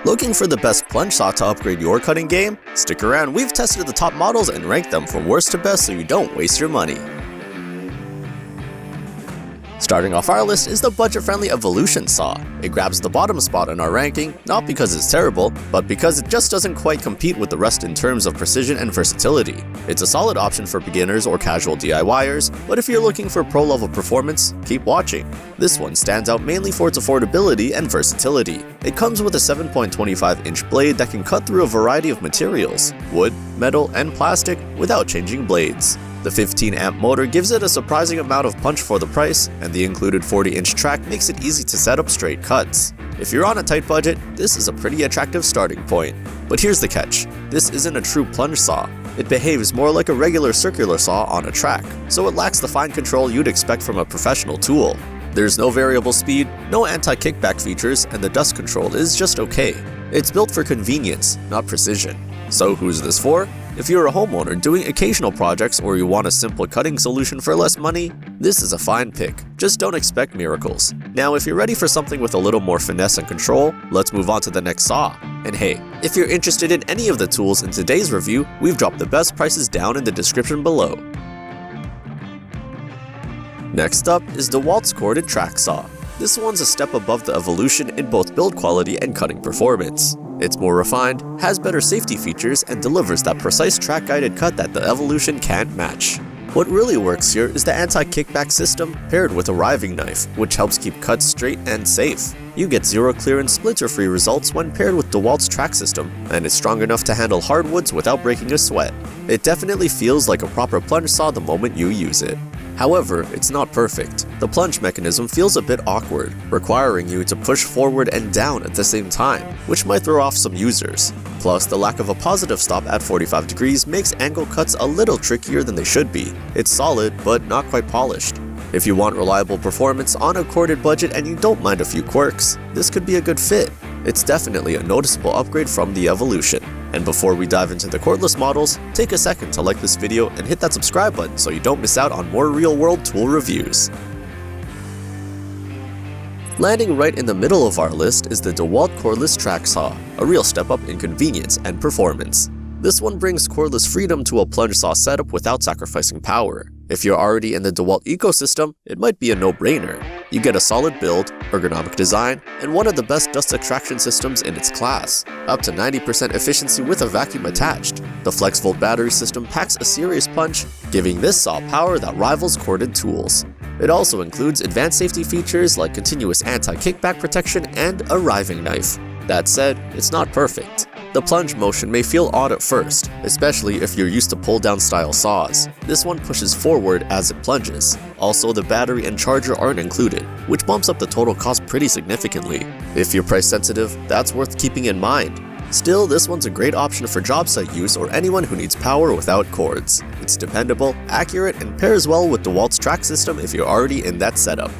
Looking for the best plunge saw to upgrade your cutting game? Stick around, we've tested the top models and ranked them from worst to best so you don't waste your money. Starting off our list is the budget-friendly Evolution saw. It grabs the bottom spot in our ranking, not because it's terrible, but because it just doesn't quite compete with the rest in terms of precision and versatility. It's a solid option for beginners or casual DIYers, but if you're looking for pro-level performance, keep watching. This one stands out mainly for its affordability and versatility. It comes with a 7.25-inch blade that can cut through a variety of materials, wood, metal, and plastic, without changing blades. The 15-amp motor gives it a surprising amount of punch for the price, and the included 40-inch track makes it easy to set up straight cuts. If you're on a tight budget, this is a pretty attractive starting point. But here's the catch. This isn't a true plunge saw. It behaves more like a regular circular saw on a track, so it lacks the fine control you'd expect from a professional tool. There's no variable speed, no anti-kickback features, and the dust control is just okay. It's built for convenience, not precision. So who's this for? If you're a homeowner doing occasional projects or you want a simple cutting solution for less money, this is a fine pick. Just don't expect miracles. Now, if you're ready for something with a little more finesse and control, let's move on to the next saw. And hey, if you're interested in any of the tools in today's review, we've dropped the best prices down in the description below. Next up is DEWALT's corded track saw. This one's a step above the Evolution in both build quality and cutting performance. It's more refined, has better safety features, and delivers that precise track-guided cut that the Evolution can't match. What really works here is the anti-kickback system paired with a riving knife, which helps keep cuts straight and safe. You get zero clearance splinter-free results when paired with DEWALT's track system, and it's strong enough to handle hardwoods without breaking a sweat. It definitely feels like a proper plunge saw the moment you use it. However, it's not perfect. The plunge mechanism feels a bit awkward, requiring you to push forward and down at the same time, which might throw off some users. Plus, the lack of a positive stop at 45 degrees makes angle cuts a little trickier than they should be. It's solid, but not quite polished. If you want reliable performance on a corded budget and you don't mind a few quirks, this could be a good fit. It's definitely a noticeable upgrade from the Evolution. And before we dive into the cordless models, take a second to like this video and hit that subscribe button so you don't miss out on more real-world tool reviews. Landing right in the middle of our list is the DEWALT cordless track saw, a real step up in convenience and performance. This one brings cordless freedom to a plunge saw setup without sacrificing power. If you're already in the DEWALT ecosystem, it might be a no-brainer. You get a solid build, ergonomic design, and one of the best dust extraction systems in its class. Up to 90% efficiency with a vacuum attached. The FlexVolt battery system packs a serious punch, giving this saw power that rivals corded tools. It also includes advanced safety features like continuous anti-kickback protection and a riving knife. That said, it's not perfect. The plunge motion may feel odd at first, especially if you're used to pull-down style saws. This one pushes forward as it plunges. Also, the battery and charger aren't included, which bumps up the total cost pretty significantly. If you're price sensitive, that's worth keeping in mind. Still, this one's a great option for job site use or anyone who needs power without cords. It's dependable, accurate, and pairs well with DEWALT's track system if you're already in that setup.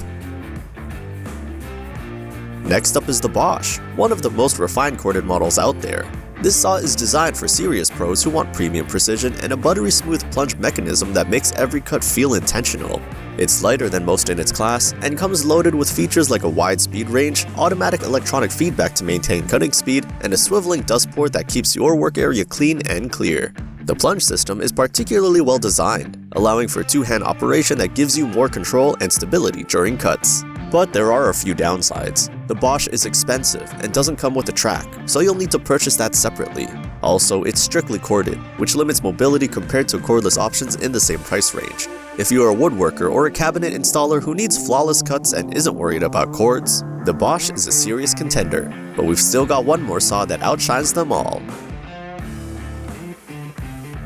Next up is the Bosch, one of the most refined corded models out there. This saw is designed for serious pros who want premium precision and a buttery smooth plunge mechanism that makes every cut feel intentional. It's lighter than most in its class and comes loaded with features like a wide speed range, automatic electronic feedback to maintain cutting speed, and a swiveling dust port that keeps your work area clean and clear. The plunge system is particularly well designed, allowing for two-hand operation that gives you more control and stability during cuts. But there are a few downsides. The Bosch is expensive and doesn't come with a track, so you'll need to purchase that separately. Also, it's strictly corded, which limits mobility compared to cordless options in the same price range. If you are a woodworker or a cabinet installer who needs flawless cuts and isn't worried about cords, the Bosch is a serious contender. But we've still got one more saw that outshines them all.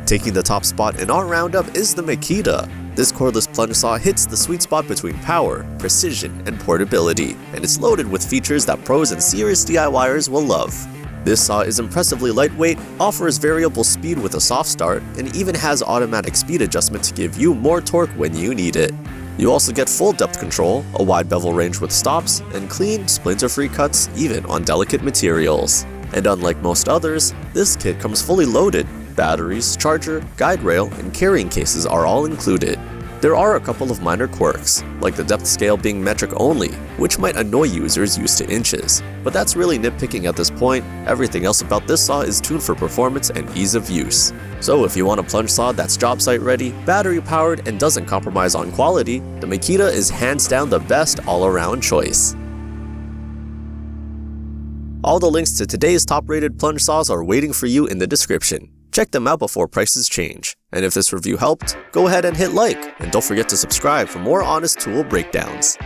Taking the top spot in our roundup is the Makita. This cordless plunge saw hits the sweet spot between power, precision, and portability, and it's loaded with features that pros and serious DIYers will love. This saw is impressively lightweight, offers variable speed with a soft start, and even has automatic speed adjustment to give you more torque when you need it. You also get full depth control, a wide bevel range with stops, and clean, splinter-free cuts even on delicate materials. And unlike most others, this kit comes fully loaded. Batteries, charger, guide rail, and carrying cases are all included. There are a couple of minor quirks, like the depth scale being metric only, which might annoy users used to inches. But that's really nitpicking at this point. Everything else about this saw is tuned for performance and ease of use. So if you want a plunge saw that's job site ready, battery powered, and doesn't compromise on quality, the Makita is hands down the best all-around choice. All the links to today's top-rated plunge saws are waiting for you in the description. Check them out before prices change. And if this review helped, go ahead and hit like, and don't forget to subscribe for more honest tool breakdowns.